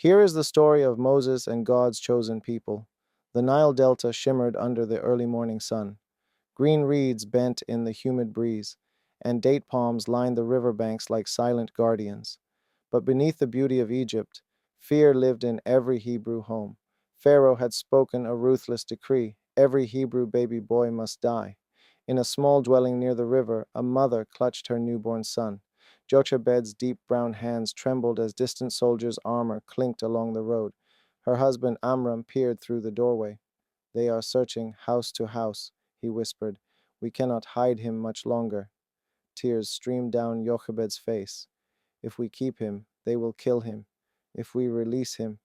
Here is the story of Moses and God's chosen people. The Nile Delta shimmered under the early morning sun. Green reeds bent in the humid breeze, and date palms lined the river banks like silent guardians. But beneath the beauty of Egypt, fear lived in every Hebrew home. Pharaoh had spoken a ruthless decree: every Hebrew baby boy must die. In a small dwelling near the river, a mother clutched her newborn son. Jochebed's deep brown hands trembled as distant soldiers' armor clinked along the road. Her husband Amram peered through the doorway. "They are searching house to house," he whispered. "We cannot hide him much longer." Tears streamed down Jochebed's face. "If we keep him, they will kill him. If we release him,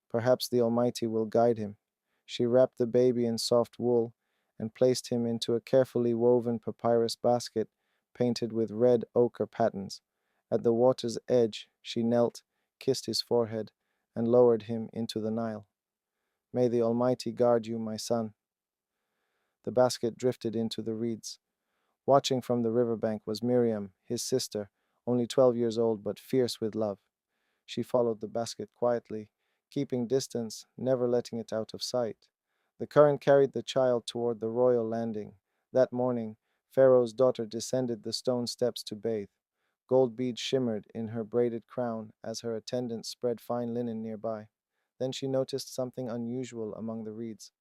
perhaps the Almighty will guide him." She wrapped the baby in soft wool and placed him into a carefully woven papyrus basket painted with red ochre patterns. At the water's edge, she knelt, kissed his forehead, and lowered him into the Nile. "May the Almighty guard you, my son." The basket drifted into the reeds. Watching from the riverbank was Miriam, his sister, only 12 years old but fierce with love. She followed the basket quietly, keeping distance, never letting it out of sight. The current carried the child toward the royal landing. That morning, Pharaoh's daughter descended the stone steps to bathe. Gold beads shimmered in her braided crown as her attendants spread fine linen nearby. Then she noticed something unusual among the reeds: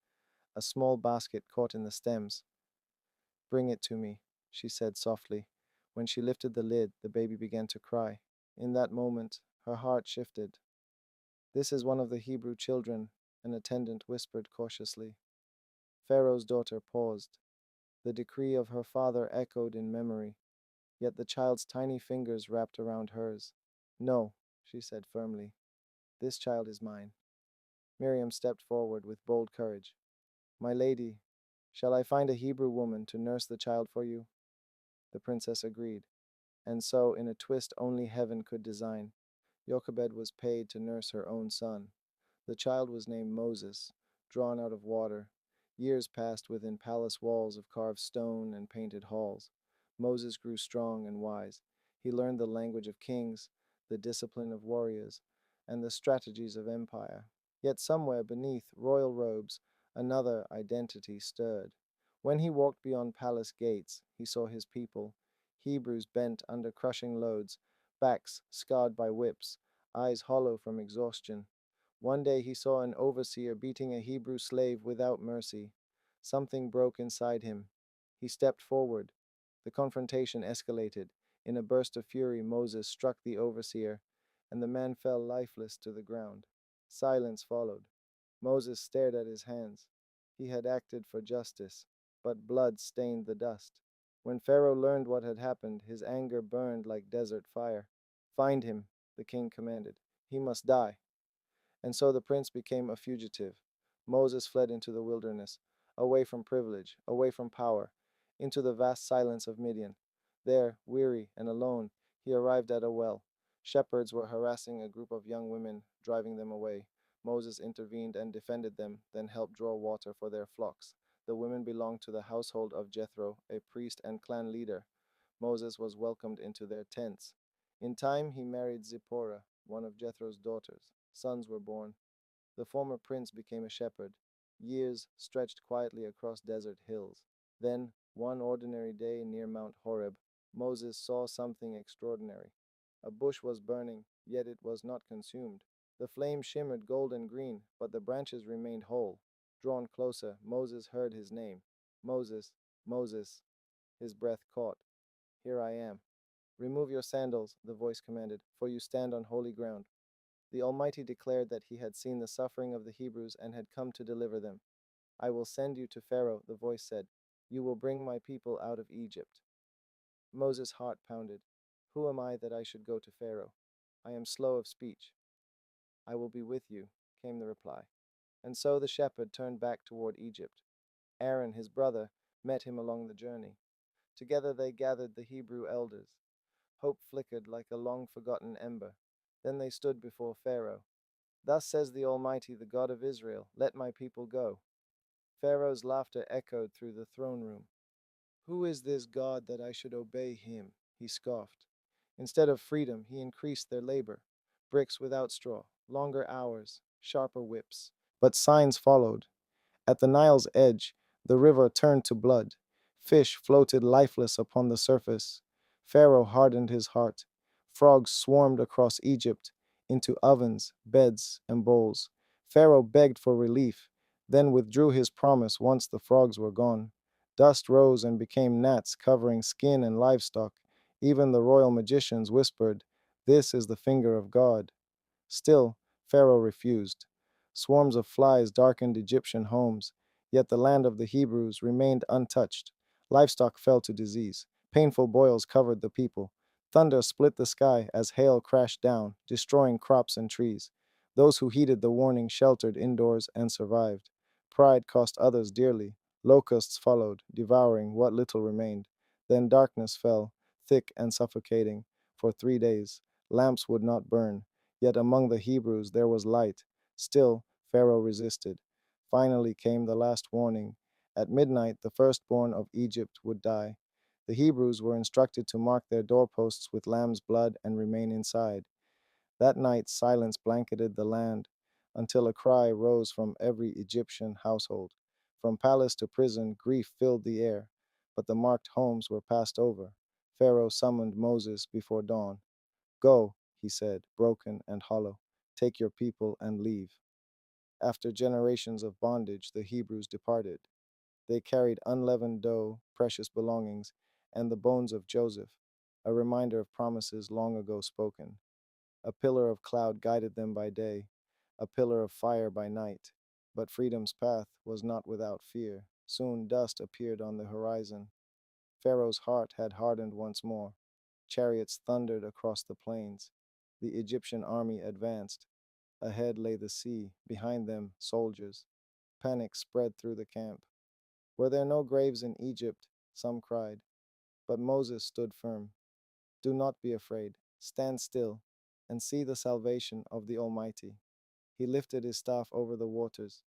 a small basket caught in the stems. "Bring it to me," she said softly. When she lifted the lid, the baby began to cry. In that moment, her heart shifted. "This is one of the Hebrew children," an attendant whispered cautiously. Pharaoh's daughter paused. The decree of her father echoed in memory, yet the child's tiny fingers wrapped around hers. "No," she said firmly. "This child is mine." Miriam stepped forward with bold courage. "My lady, shall I find a Hebrew woman to nurse the child for you?" The princess agreed. And so, in a twist only heaven could design, Jochebed was paid to nurse her own son. The child was named Moses, drawn out of water. Years passed within palace walls of carved stone and painted halls. Moses grew strong and wise. He learned the language of kings, the discipline of warriors, and the strategies of empire. Yet somewhere beneath royal robes, another identity stirred. When he walked beyond palace gates, he saw his people, Hebrews bent under crushing loads, backs scarred by whips, eyes hollow from exhaustion. One day he saw an overseer beating a Hebrew slave without mercy. Something broke inside him. He stepped forward. The confrontation escalated. In a burst of fury, Moses struck the overseer, and the man fell lifeless to the ground. Silence followed. Moses stared at his hands. He had acted for justice, but blood stained the dust. When Pharaoh learned what had happened, his anger burned like desert fire. "Find him," the king commanded. "He must die." And so the prince became a fugitive. Moses fled into the wilderness, away from privilege, away from power, into the vast silence of Midian. There, weary and alone, he arrived at a well. Shepherds were harassing a group of young women, driving them away. Moses intervened and defended them, then helped draw water for their flocks. The women belonged to the household of Jethro, a priest and clan leader. Moses was welcomed into their tents. In time, he married Zipporah, one of Jethro's daughters. Sons were born. The former prince became a shepherd. Years stretched quietly across desert hills. Then, one ordinary day near Mount Horeb, Moses saw something extraordinary. A bush was burning, yet it was not consumed. The flame shimmered gold and green, but the branches remained whole. Drawn closer, Moses heard his name. "Moses, Moses." His breath caught. "Here I am." "Remove your sandals," the voice commanded, "for you stand on holy ground." The Almighty declared that he had seen the suffering of the Hebrews and had come to deliver them. "I will send you to Pharaoh," the voice said. "You will bring my people out of Egypt." Moses' heart pounded. "Who am I that I should go to Pharaoh? I am slow of speech." "I will be with you," came the reply. And so the shepherd turned back toward Egypt. Aaron, his brother, met him along the journey. Together they gathered the Hebrew elders. Hope flickered like a long-forgotten ember. Then they stood before Pharaoh. "Thus says the Almighty, the God of Israel, let my people go." Pharaoh's laughter echoed through the throne room. "Who is this God that I should obey him?" he scoffed. Instead of freedom, he increased their labor. Bricks without straw, Longer hours, sharper whips. But signs followed. At the Nile's edge, the river turned to blood. Fish floated lifeless upon the surface. Pharaoh hardened his heart. Frogs swarmed across Egypt into ovens, beds, and bowls. Pharaoh begged for relief, then withdrew his promise once the frogs were gone. Dust rose and became gnats covering skin and livestock. Even the royal magicians whispered, "This is the finger of God." Still, Pharaoh refused. Swarms of flies darkened Egyptian homes, yet the land of the Hebrews remained untouched. Livestock fell to disease. Painful boils covered the people. Thunder split the sky as hail crashed down, destroying crops and trees. Those who heeded the warning sheltered indoors and survived. Pride cost others dearly. Locusts followed, devouring what little remained. Then darkness fell, thick and suffocating. For 3 days, lamps would not burn. Yet among the Hebrews there was light. Still, Pharaoh resisted. Finally came the last warning. At midnight, the firstborn of Egypt would die. The Hebrews were instructed to mark their doorposts with lamb's blood and remain inside. That night, silence blanketed the land until a cry rose from every Egyptian household. From palace to prison, grief filled the air, but the marked homes were passed over. Pharaoh summoned Moses before dawn. "Go," he said, broken and hollow. "Take your people and leave." After generations of bondage, the Hebrews departed. They carried unleavened dough, precious belongings, and the bones of Joseph, a reminder of promises long ago spoken. A pillar of cloud guided them by day, a pillar of fire by night. But freedom's path was not without fear. Soon dust appeared on the horizon. Pharaoh's heart had hardened once more. Chariots thundered across the plains. The Egyptian army advanced. Ahead lay the sea, behind them, soldiers. Panic spread through the camp. "Were there no graves in Egypt?" some cried. But Moses stood firm. "Do not be afraid. Stand still and see the salvation of the Almighty." He lifted his staff over the waters.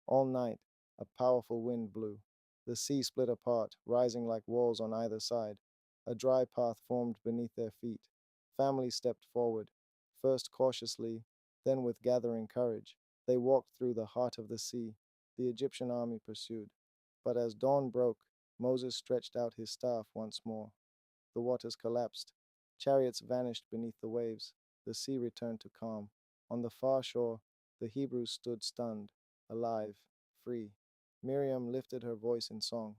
All night, a powerful wind blew. The sea split apart, rising like walls on either side. A dry path formed beneath their feet. Families stepped forward, first cautiously, then with gathering courage. They walked through the heart of the sea. The Egyptian army pursued. But as dawn broke, Moses stretched out his staff once more. The waters collapsed. Chariots vanished beneath the waves. The sea returned to calm. On the far shore, the Hebrews stood stunned, alive, free. Miriam lifted her voice in song.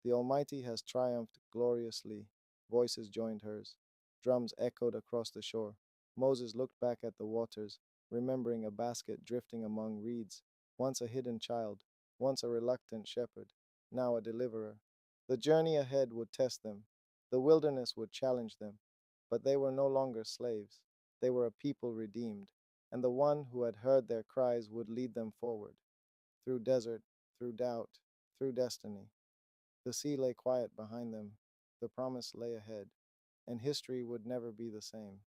"The Almighty has triumphed gloriously." Voices joined hers. Drums echoed across the shore. Moses looked back at the waters, remembering a basket drifting among reeds. Once a hidden child, once a reluctant shepherd, now a deliverer. The journey ahead would test them. The wilderness would challenge them. But they were no longer slaves. They were a people redeemed. And the one who had heard their cries would lead them forward. Through desert, through doubt, through destiny. The sea lay quiet behind them. The promise lay ahead. And history would never be the same.